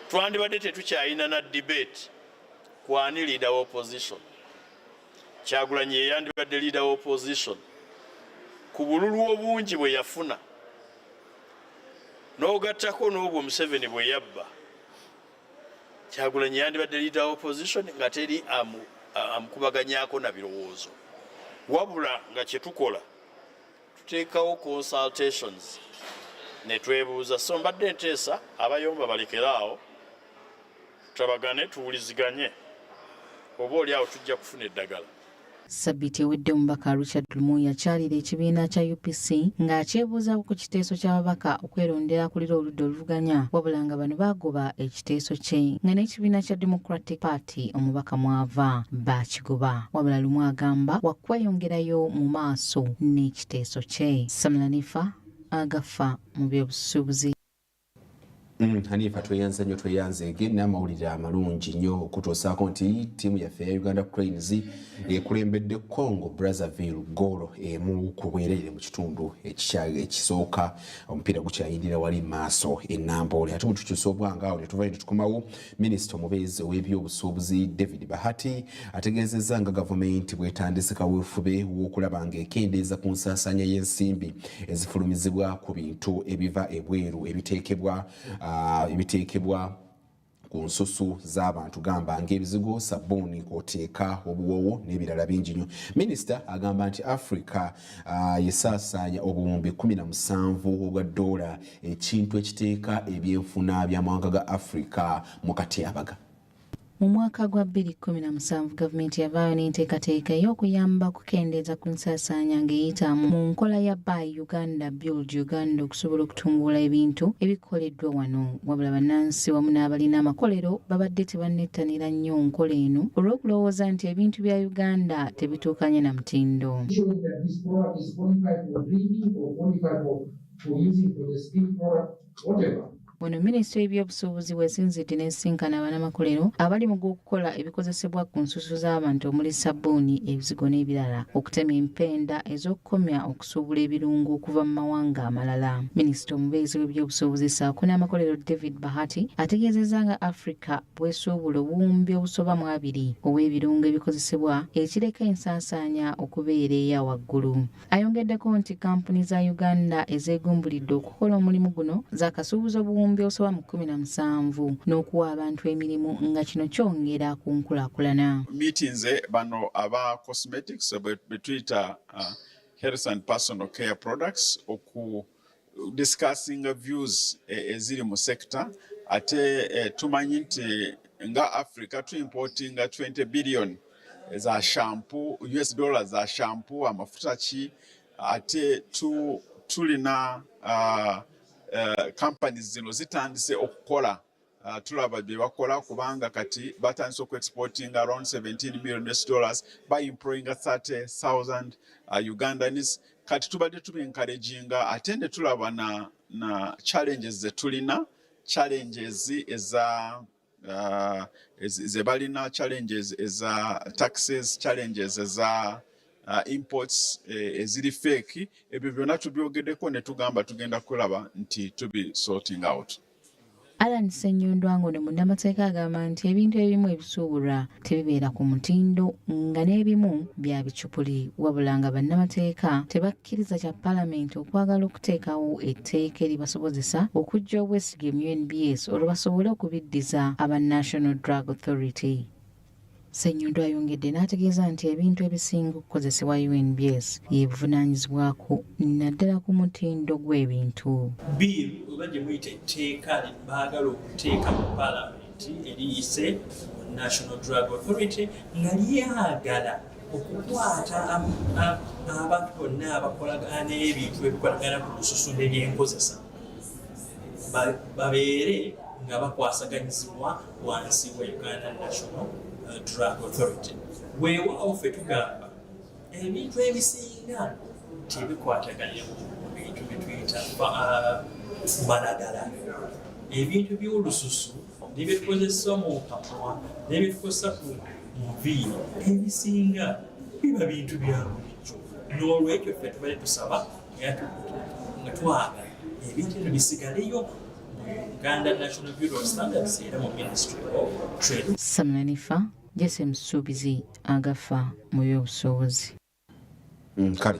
Twandibadde tetukyayina na debate ku ani leader wa opposition. Kyagulanyi ye yandibadde leader wa opposition ku bululu obungi bwe yafuna n'ogattako n'obwo Museveni bwe yabba. Kyagulanyi yandibadde leader wa opposition nga teri amukubaganyaako na birowoozo wabula nga kye tukola tuteekawo consultations ne twebuuza. So mbadde nteesa abayomba balekeraawo tutabagane tuwuliziganye oba oli awo tujja kufuna eddagala. Sabbiiti ewedde omubaka Richard Lumu yakyalira ekibiina kya UPC ng'akyebuuzaako ku kiteeso ky'ababaka okwerondera akulira oludda oluvuganya wabula nga bano baagoba ekiteeso kye nga n'ekibiina kya Democratic Party omubaka mwava baakigoba wabula Lumu agamba wakweyongerayo mu maaso n'ekiteeso kye. Samlanifa Agafa mu by'obusuubuzi. Hanifa tweyanze nnyo tweyanzeege n'amawulire amalungi nnyo okutuusaako nti ttiimu yaffe ya Uganda Cranes ekulembedde Congo Brazzaville goolo emu ku bwereere mu kitundu ekisooka omupiira gukyayindira wali maaso ennamboole. Ate mutukyusa obwanga awo ne tuvayo ne tukomawo minisita omubeezi ow'ebyobusuubuzi David Bahati ategeezezza nga gavumenti bwetandise kaweefube w'okulaba ng'ekendeeza ku nsaasaanya y'ensimbi ezifulumizibwa ku bintu ebiva ebweru ebiteekebwa ku nsusu z'abantu gamba ng'ebizigo sabbuuni kw'oteeka obuwoowo n'ebirala bingi nnyo. Minisita agamba nti Africa yesaasaanya obuwumbi 17 obwa ddoola ekintu ekiteeka ebyenfuna by'amawanga ga Africa mu katyabaga. Mu mwaka gwa 2017 gavumenti yavaayo n'enteekateeka ey'okuyamba okukendeeza ku nsaasaanya ng'eyita mu nkola ya Buy Uganda Build Uganda okusobola okutumbula ebintu ebikoleddwa wano wabula bannansi wamu n'abalina amakolero babadde tebannettanira nnyo nkola eno olw'okulowooza nti ebintu bya Uganda tebituukanye na mutindo. Wano Minisitule y'Ebyobusuubuzi wesinzidde n'esinkana bannamakolero abali mu g'okukola ebikozesebwa ku nsusu z'abantu omuli sabbuuni, ebizigo n'ebirala, okutema empenda ez'okukomya okusuubula ebirungo okuva mu mawanga amalala. Minisita omubeezi w'ebyobusuubuzi ssaako n'amakolero David Bahati ategeezezza nga Africa bw'esuubula obuwumbi obusoba mu 2 obw'ebirungo ebikozesebwa ekireka ensaasaanya okubeera eya waggulu. Ayongeddeko nti kampuni za Uganda ezeegumbulidde okukola omulimu guno zaakasuubuza obuwumbi obusoba mu 17 n'okuwa abantu emirimu nga kino kyongera ku nkulaakulana. Meetinze bano aba cosmetics betuyita health and personal care products oku discussing views eziri mu sector ate tumanyi nti nga Africa tu importing 20 billion za shampoo US dollars za shampoo amafuta ki ate tulina companies zino zitandise okukola tulaba bye bakola kubanga kati batandise exporting around 17 million US dollars by employing 30,000 Ugandans. Kati tubadde tubencouraginga ate ne tulaba na challenges zetulina, challenges eza zebalina, challenges eza taxes, challenges eza imports eziri fake. Ebyo byonna tubyogeddeko ne tugamba tugenda kulaba nti tubi sorting out. Alan Ssenyondo Angono munnamateeka agamba nti ebintu ebimu ebisuubulwa tebibeera ku mutindo nga n'ebimu bya bicupuli, wabula nga bannamateeka tebakkiriza kya Paalamenti okwagala okuteekawo etteeka eribasobozesa okuggya obwesige mu UNBS olwo basobole okubiddiza aba National Drug Authority. Ssenyondo ayongedde n'ategeeza nti ebintu ebisinga okukozesebwa UNBS yebuvunaanyizibwako naddala ku mutindo gw'ebintu. Bill oba gye muyita etteeka baagala okuteeka mu Paalamenti eriyise National Drug Authority nga lyagala okukwata abantu bonna abakolagana n'ebintu ebikolagana ku lususu n'ebyenkozesa babeere nga bakwasaganyizibwa wansi wa Uganda National Drug Authority. Weewaawo ffe tugamba ebintu ebisinga tebikwataganira ku bintu byetuyita malagala, ebintu by'olususu nebyetukozesa mu kamwa nebyetukozesa ku muviiri ebisinga biba bintu bya bulijjo. N'olwekyo ffe tubale tusaba nga twagala ebintu ebyo bisigaleyo Uganda National Bureau of Standards era mu Ministry of Trade. Samlanifa Jesse Musuubizi, Agafa Mu By'Obusuubuzi. Kale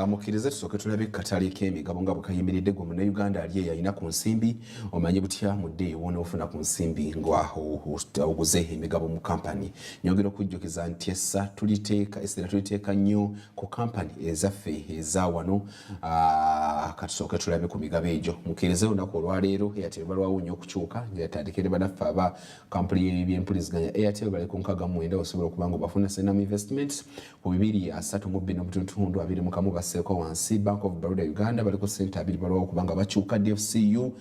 mukkirize tusooke tulabe katale k'emigabo nga bwekayimiridde gwe Munnayuganda ali eyalina ku nsimbi omanye butya mudde wonoofuna ku nsimbi ng'oguze emigabo mu kampani. Nyongera okujjukiza nti essa tuliteeka nnyo ku kampani ezaffe eza wano. Katusooke tulabe ku migabo egyo. Mukkirize olunaku olwaleero Airtel balwawo nnyo okukyuka yatandikire bannaffe aba kampuni y'ebyempuliziganya Airtel bali ku 69 osobola okuba nga bafuna Senam Investments ku 232.21 baseeko wansi. Bank of Baroda Uganda bali ku sente 2 balwawo kubanga bakyuka. DFCU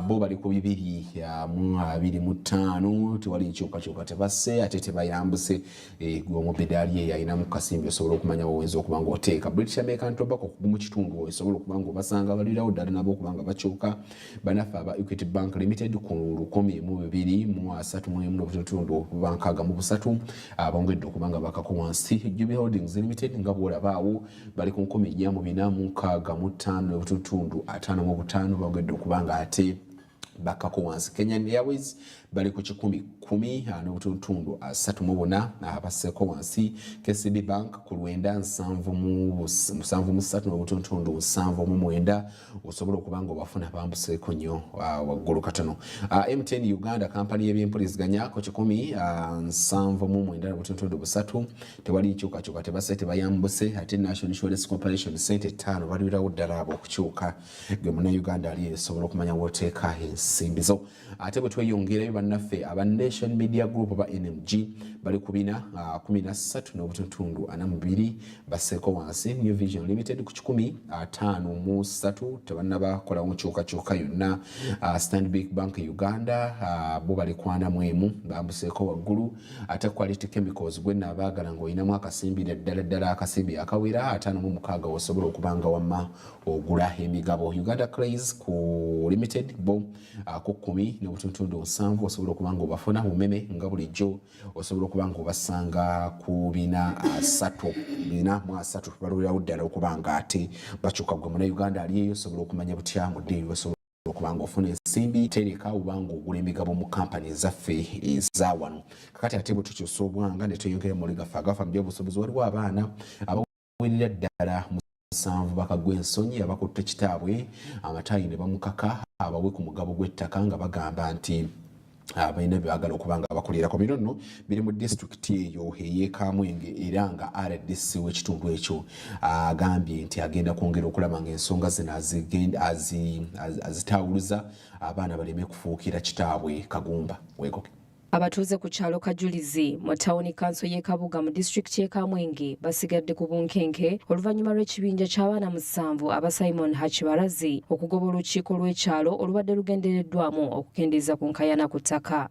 bo bali ku 225 tewali nkyukakyuka tebasse ate tebayambuse gwe omubedali yalina mu kasimbi osobola okumanya wowenza okuba nga oteeka. British American Tobacco mu kitundu osobola okuba nga obasanga balirawo ddala nabo okuba nga bakyuka. Bannaffe aba Equity Bank Limited ku 123.3 bongedde okuba nga bakako wansi. Jubilee Holdings Limited nga bwolabaawo bali ku 145.55 bongedde okuba nga ate bakako wansi. Kenyan Airways bali ku 10.34 abaseeko wansi. KCB Bank ku 973.79 osobola okuba nga obafuna bambuseeko nnyo waggulu katono. MTN Uganda kampani y'ebyempuliziganya ku 179.3 tewali nkyukakyuka tebase tebayambuse ate National Insurance Corporation sente 5 balirawo ddala abo okukyuka gwe Munnayuganda ali esobola okumanya wooteeka ensimbi zo. Ate bwe tweyongerayo bannaffe aba Nation Media Group oba NMG bali kubina 13 n'obutundu 42 baseeko wansi. New Vision Limited ku 153 tebannaba mu kyukakyuka yonna. Stanbic Bank Uganda bo bali kwana mwemu bamuseeko waggulu. Ate Quality Chemicals gwenna abaagala ng'olinamu akasimbire ddala akasimbi akawera 56 osobola okubanga wamma ogula emigabo. Uganda Clays ku Limited bo ku 10 n'obutundu 7 osobola okubanga obafuna umeme nga bulijjo osobola okubanga obasanga ku 403 balulawo ddala okubanga ate bakyuka gwe muna Uganda aliyeyo osobola okumanya butya mu ddeeyo osobola okubanga ofuna ensimbi tereka obanga ogula emigabo mu kampani ezaffe eza wano. Kakati ate bwe tukyusa obwanga ne tweyongera mu Agafa Mu By'Obusuubuzi waliwo abaana abawerera ddala 7 bakagwa ensonyi abakutte kitaabwe amatayi ne bamukaka abawe ku mugabo gw'ettaka nga bagamba nti abalina byagala okubanga abakulirako. Bino nno biri mu disitulikiti eyo ey'Ekamwenge era nga RDC w'ekitundu ekyo agambye nti agenda kwongera okulaba ng'ensonga zino azitaawuluza abaana baleme kufuukira kitaabwe kagumba. Weegoke. Abatuuze ku kyalo Kajulizi mu tawuni kanso y'e Kabuga mu disitulikiti y'e Kamwenge basigadde ku bunkenke oluvannyuma lw'ekibinja ky'abaana 7 aba Simon Hakibarazi okugoba olukiiko lw'ekyalo olubadde lugendereddwamu okukendeeza ku nkayana ku ttaka.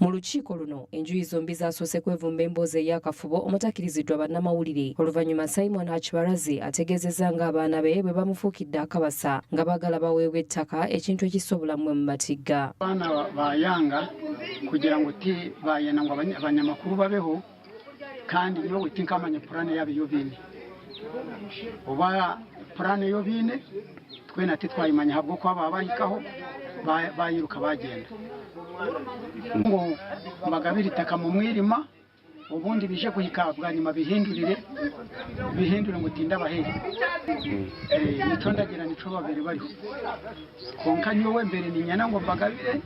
Mu lukiiko luno enjuyi zombi zasoose kwevumba emboozi ey'akafubo omutakkiriziddwa bannamawulire oluvannyuma Simon Hakibarazi ategeezezza ng'abaana be bwe bamufuukidde akabasa nga baagala baweebwe ettaka ekintu ekissa obulamu bwe mu matigga. Abaana bayanga kugira ngu ti bayena ngu abanyamakulu babeho kandi nyowe tinkamanya purani yabe yobine oba purani yobine twena titwayimanya habwokuba babahikaho bayiruka bagenda ngo mbagabire itaka mu mwirima ubundi bije kuhika bwanyuma bihindurire ngo tinda baheri nico ndagira nico babiri bariho konka nyowe mbere ni nyana ngo mbagabire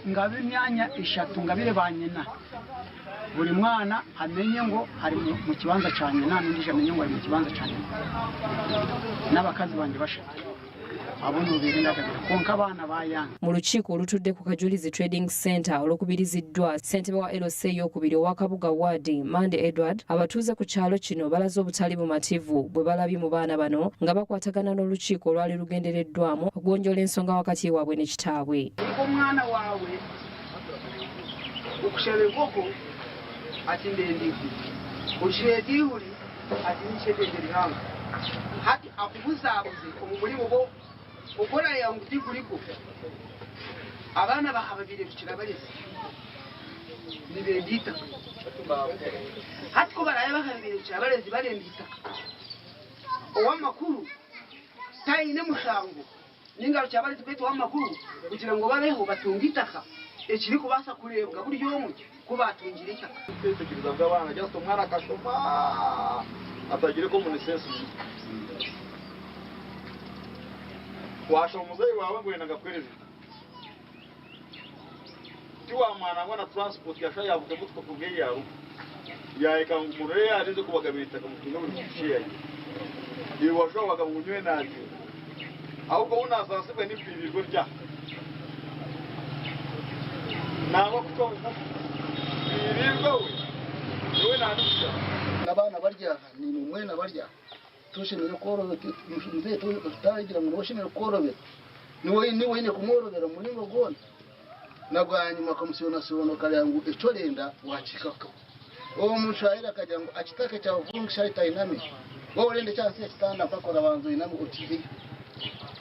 ngabe imyanya 3 ngabire banyina buri mwana amenye ngo hari mu kibanza cya nyina n'undi amenye ngo ari mu kibanza cya nyina n'abakazi banje bashaka mu lukiiko olutudde ku Kajulizi Trading Center olukubiriziddwa ssentebe wa LC ey'okubiri owa Kabuga Ward Mande Edward abatuuze ku kyalo kino balaze obutali bumativu bwe balabye mu baana bano nga bakwatagana n'olukiiko olwali lugendereddwamu okugonjoola ensonga wakati waabwe ne kitaabwe. Omwana waabwe okushera enkoko ati ndendiku oshira edihuli ati nikyetenderihango hati akubuzaabuze omumulimu gwo okola yangu tikuliko abana bahababire tukira balezi nibendita hati ko baraye bahabire tukira balezi balendita owamakuru tayine mushango ninga tukira balezi betu owamakuru kugira ngo babeho batungitaka ekiri kubasa kurebwa buri yomu kuba atungira itaka tekereza bw'abana just umwana akashoma atagire ko munesense washa umuzeyi wawe ngo yenda gakwereza tiwa mwana ngo na transport yasha yavuga mutko kubwe yawe yaeka ngumure yarinze kubagabita kamukinga muri kishiye ye washa wagamunywe naje ahubwo unazasibwe n'ibiriro rya nabo kuko biriro we nanisha abana barya ni mwena barya tushimire korobeka mbe tutagira ngo bashimire korobeka niwe ne kumworobera muri ngo gona nagwanyuma kamusiyona sono kalyangu ecorenda wachikaka uwo mushayira kajya ngo akitake cya vungisha itainami wowe urende cyase kitanda pakora banzo inami utivi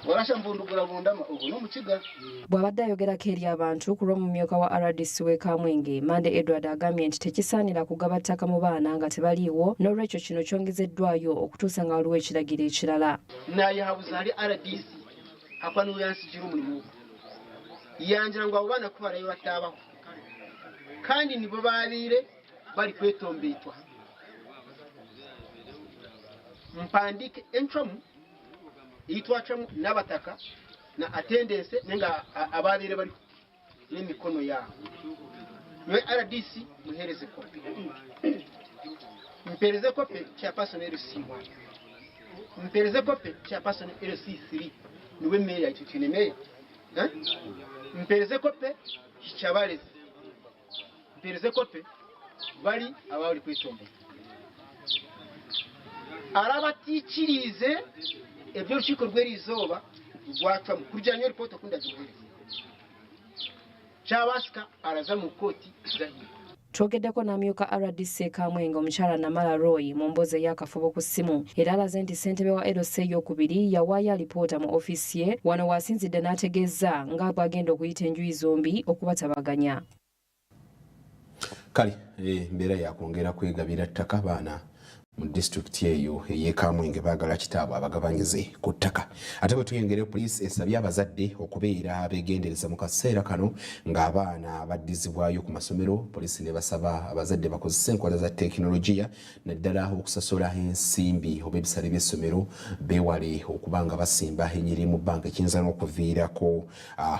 warasha mbundugura bundama ubu no mukiga bwabadde ayogerako eri abantu ku lw'omumyuka wa RDC w'e Kamwenge Mande Edward agambye nti tekisaanira kugaba ttaka mu baana nga tebaliiwo n'olwekyo kino kyongezeddwayo okutuusa nga waliwo ekiragiro ekirala naye habuze hari RDC hapa niwe yansigira omulimu yangira ngo abo baana kubarayo batabaho kandi nibo babiire bali kwetombeetwa mpandike encomu yitwacamo n'abataka na attendance nenga ababiire bali n'emikono yaabo. Mwe RDC muhereze kopi. Mpereze kopi chairperson LC1. Mpereze kopi chairperson LC3. Niwe meya itutine meya. Mpereze kopi chabalezi. Mpereze kopi bali abali kwitombo. Arabatikirize ebyo rushiko rw'erizoba rwaca mu kurjanya report okunda zibuhereza. Chabasika araza mu koti zahiri. Twogeddeko n'amyuka RDC Kamwengo omukyala Namala Roy mu mboozi ey'akafubo ku ssimu era alaze nti ssentebe wa LC ey'okubiri yawaayo alipoota mu ofiisi ye wano waasinzidde n'ategeeza nga bw'agenda okuyita enjuyi zombi okubatabaganya. Kale mbeera yakwongera kwegabira ttaka baana mu district eyo ey'e Kamwenge baagala kitaabwe abagabanyize ku ttaka. Ate bwe tuyengere poliisi esabye abazadde okubeera abeegendereza mu kaseera kano ng'abaana baddizibwayo ku masomero. Poliisi ne basaba abazadde bakozese enkola za tekinologiya naddala okusasula ensimbi oba ebisale by'essomero beewale okuba nga basimba enyiri mu bbanka ekiyinza n'okuviirako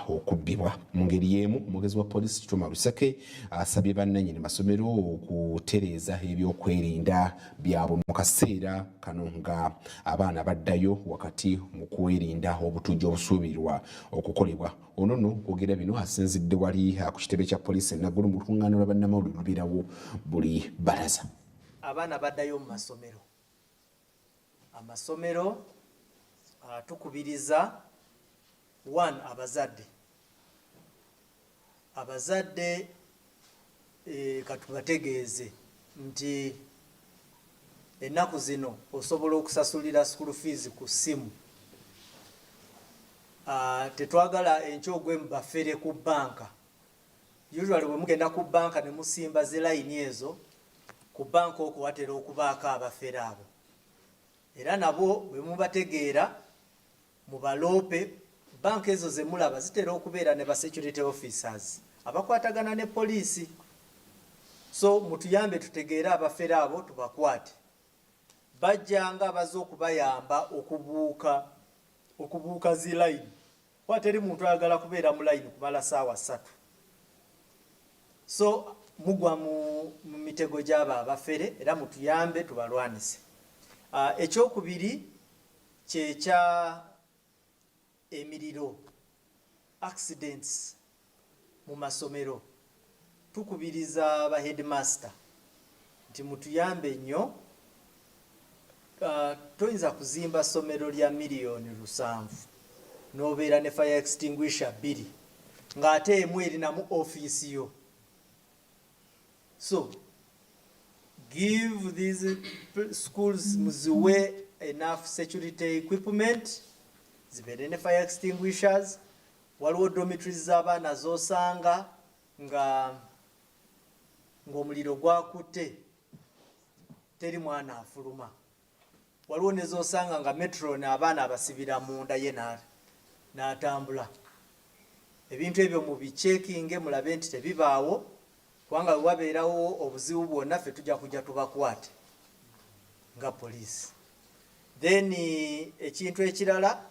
okubbibwa. Mu ngeri y'emu omwogezi wa poliisi Kituma Luseke asabye bannannyini masomero okutereeza ebyokwerinda bya mu kaseera kano nga abaana baddayo wakati mu kwerinda obutujju obusuubirwa okukolebwa. Ono nno kwogera bino asinzidde wali ku kitebe kya poliisi enaggulu mu lukuŋŋaana lwa bannamawulire lubirawo buli balaza. Abaana baddayo mu masomero. Amasomero tukubiriza abazadde katubategeeze nti ennaku zino osobola okusasulira school fees ku ssimu. Tetwagala enkyogwe mbafere ku banka. Usually bwe mugenda ku banka ne musimba ze layini ezo ku banka okwo watera okubaako abafere abo. Era nabo bwe mubategeera mu baloope banka ezo ze mulaba zitera okubeera ne ba security officers abakwatagana ne poliisi. So mutuyambe tutegeere abafere abo tubakwate. Bajjanga bazo okubayamba okubuuka zi line. Wateri muntu ayagala kubeera mu line kumala ssaawa 3. So mugwa mu mitego gy'abo abafere era mutuyambe tubalwanise. Ekyokubiri kyekya emiriro accidents mu masomero. Tukubiriza ba headmaster nti mutuyambe nnyo. Toyinza kuzimba somero lya miliyoni 7 n'obeera ne fire extinguisher 2 ng'ate emu erina mu office yo. So give these schools muziwe enough security equipment, zibeere ne fire extinguishers. Waliwo dormitories z'abaana z'osanga ng'omuliro gwakutte teri mwana afuluma. Waliwo nezosanga nga metro n'abaana abasibira munda ye n'atambula. Ebintu ebyo mu bicekinge mulabe nti tebibaawo kubanga wabeerawo obuzibu bwonna ffe tujja kujja tubakwate nga poliisi. Then ekintu ekirala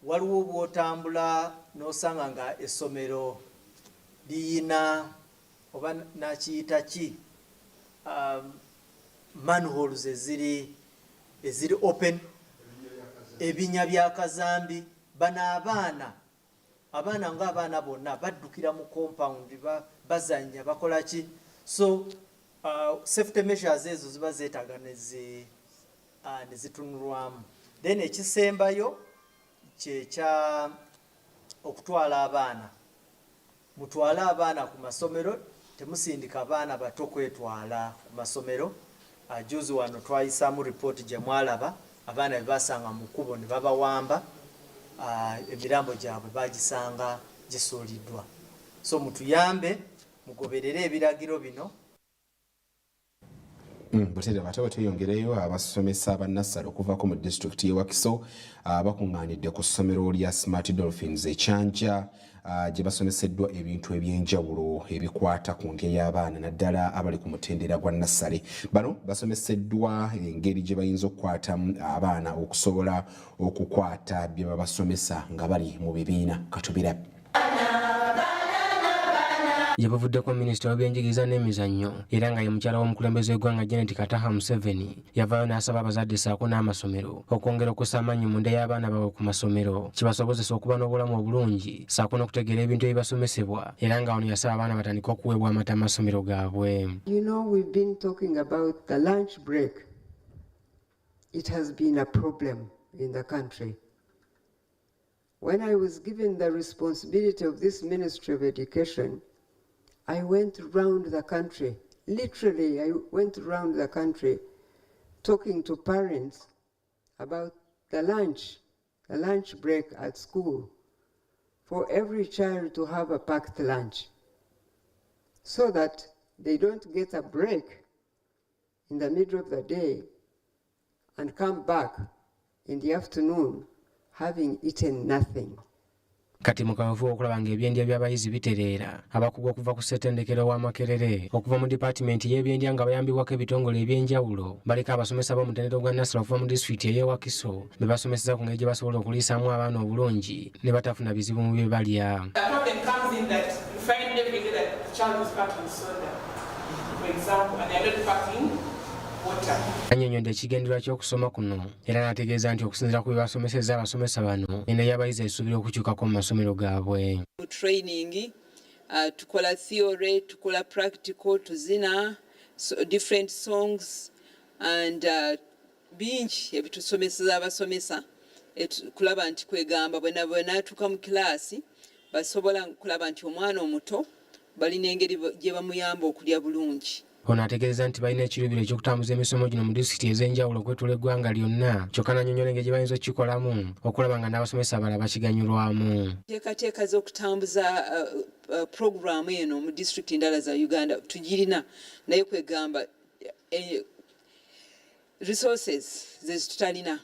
waliwo bw'otambula n'osanga nga essomero liyina oba nakiyita ki manholes eziri open, ebinya bya kazambi. Bano abaana ng'abaana bonna baddukira mu compound bazanya bakola ki. So safety measures ezo ziba zeetaaga nezitunulwamu. Then ekisembayo kyekya okutwala abaana. Mutwale abaana ku masomero, temusindika abaana bato kwetwala ku masomero. Juzi wano twayisaamu report gye mwalaba abaana bye basanga mu kkubo ne babawamba, emirambo gyabwe bagisanga gisuuliddwa. So mutuyambe mugoberere ebiragiro bino. Butera batewe tuyongereyo abasomesa abannassale okuvaako mu disitulikiti y'e Wakiso bakuŋŋaanidde ku ssomero lya Smart Dolphins Ekyanja gye basomeseddwa ebintu eby'enjawulo ebikwata ku ndya y'abaana naddala abali ku mutendera gwa nassale. Bano basomeseddwa engeri gye bayinza okukwatamu abaana okusobola okukwata bye babasomesa nga bali mu bibiina. Katubirabe. gye buvuddeko minisita w'ebyenjigiriza n'emizannyo era nga ye mukyala w'omukulembeze w'eggwanga Janet Kataha Museveni yavaayo n'asaba abazadde ssaako n'amasomero okwongera okussa amaanyi mu nda y'abaana baabwe ku masomero kibasobozesa okuba n'obulamu obulungi ssaako n'okutegeera ebintu ebibasomesebwa era nga wano yasaba abaana batandika okuweebwa amata mu masomero gaabwe. You know, we've been talking about the lunch break. It has been a problem in the country. When I was given the responsibility of this Ministry of Education, I went around the country. Literally, I went around the country talking to parents about the lunch break at school, for every child to have a packed lunch, so that they don't get a break in the middle of the day and come back in the afternoon having eaten nothing. Kati mu kaweefube okulaba ng'ebyendya by'abayizi bitereera abakugu okuva ku ssettendekero wa Makerere okuva mu dipaatimenti y'ebyendya nga bayambibwako ebitongole ebyenjawulo baliko abasomesa b'omutendera gwa Nasra okuva mu disitulikiti ey'e Wakiso be basomeseza ku ngeri gye basobola okuliisaamu abaana obulungi ne batafuna bizibu mu bye balya. The problem comes in that you find every day that the child is packing soda, for example, and they're not packing water. Annyonnyodde ekigendererwa ky'okusoma kuno era n'ategeeza nti okusinziira ku bye basomeseza abasomesa bano eno y'abayizi esuubira okukyukako mu masomero gaabwe. Training, tukola theory, tukola practical, tuzina different songs and bingi ebitusomeseza abasomesa kulaba nti kwegamba bwenatuuka mu kilaasi basobola kulaba nti omwana omuto balina engeri gye bamuyamba okulya bulungi. Ono ategeeza nti balina ekiruubiro eky'okutambuza emisomo gino mu disitulikiti ez'enjawulo okwetula eggwanga lyonna kyokka n'annyonnyola engeri gye bayinza okukikolamu okulaba nga n'abasomesa abalala bakiganyulwamu. Enteekateeka z'okutambuza puroguramu eno mu disitulikiti endala za Uganda tugirina naye kwegamba resources zetutalina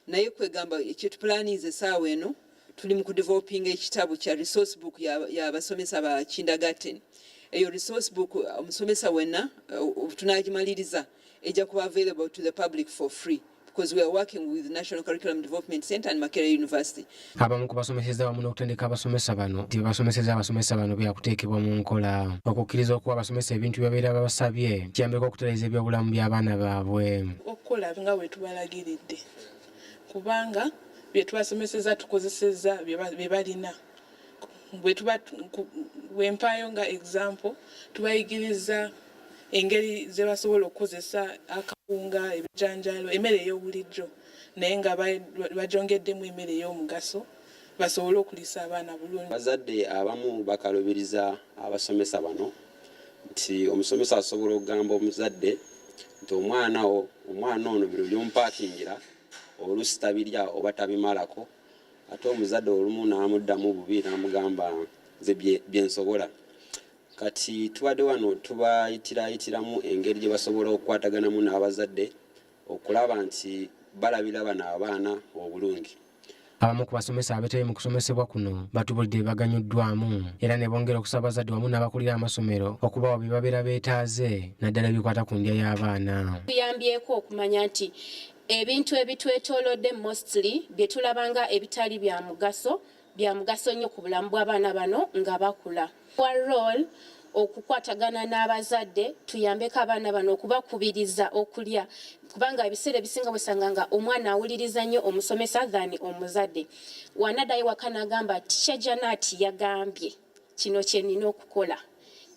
naye kwegamba ekyetupulaniiza essaawa eno tuli mu kudevelopinga ekitabo kya resource book y'abasomesa ba kindergarten. Eyo resource book omusomesa wenna tunagimaliriza ejja kuba available to the public for free because we are working with the National Curriculum Development Center and Makerere University. Abamu ku basomeseza wamu n'okutendeka abasomesa bano nti basomeseza abasomesa bano byakuteekebwa mu nkola okukkiriza okuwa abasomesa ebintu byabeera babasabye kiyambeko okutereeza ebyobulamu by'abaana baabwe. Okukola nga bwe tubalagiridde kubanga bye tubasomeseza tukozeseza bye balina. Wempayo nga example tubayigiriza engeri ze basobola okukozesa akawunga ebijanjalo emmere ey'obulijjo naye nga bajongeddemu emmere ey'omugaso basobole okuliisa abaana bulungi. Bazadde abamu bakalubiriza abasomesa bano nti omusomesa asobola okugamba omuzadde nti omwana ono biro by'omupaakingira oluusi tabirya oba tabimalako ate omuzadde olumu n'amuddamu bubi n'amugamba nze byensobola. Kati tubadde wano tubayitiramu engeri gye basobola okukwataganamu n'abazadde okulaba nti balabira bano abaana obulungi. Abamu ku basomesa abatali mu kusomesebwa kuno batubulidde baganyuddwamu era ne bongera okusaba abazadde wamu n'abakulira amasomero okubawa bye babeera beetaaze naddala ebikwata ku ndya y'abaana. Tuyambyeko okumanya nti ebintu ebitwetoolodde mostly bye tulabanga ebitali bya mugaso nnyo ku bulamu bw'abaana bano nga bakula. Our role okukwatagana n'abazadde tuyambeko abaana bano okubakubiriza okulya kubanga ebiseera ebisinga bwesanga nga omwana awuliriza nnyo omusomesa than omuzadde. Wanaddayo waka n'agamba Teacher Janet yagambye kino kye nina okukola.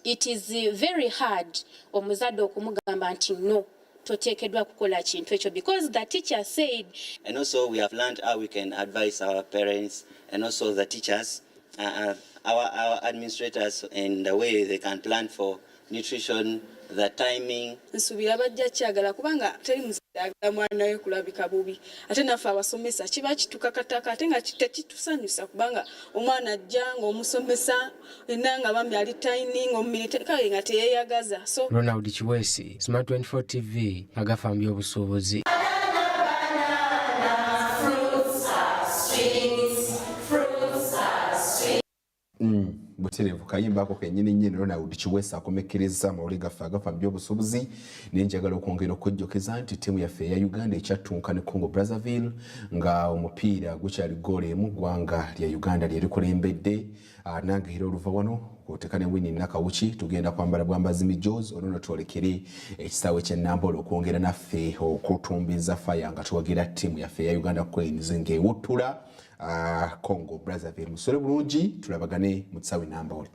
It is very hard omuzadde okumugamba nti no toteekeddwa kukola kintu ekyo because the teacher said. And also we have learned how we can advise our parents and also the teachers, our administrators in the way they can plan for nutrition, the timing. Nsubira bajja kyagala kubanga teri muzadde agala mwana we kulabika bubi ate naffe abasomesa kiba kitukakataka ate nga tekitusanyusa kubanga omwana ajja ng'omusomesa era nga bambi ali tiny ng'omumilitary nga teyeeyagaza. So Ronald Kiwesi, Smart 24 TV, Agafa Mu By'Obusuubuzi. Buterevu kayimba ako kenyini nyini Ronald Kiwesi akomekereza amawulire gaffe Agafa Mu By'Obusuubuzi nenjagala okwongera okujjukira nti ttiimu yaffe eya Uganda ekyattunka ne Congo Brazzaville nga omupiira gukyali goolo emu ggwanga lya Uganda lye likulembedde nange era oluva wano kutekane wini nakawuki tugenda kwambala bwambazi mijozi ono twolekere ekisawe ky'Enambolo okwongera naffe okutumbiza fire nga tuwagira ttiimu yaffe ya Uganda Cranes ng'ewuttula Congo Brazzaville. Musole bulungi tulabagane mu kisawe Nambolo.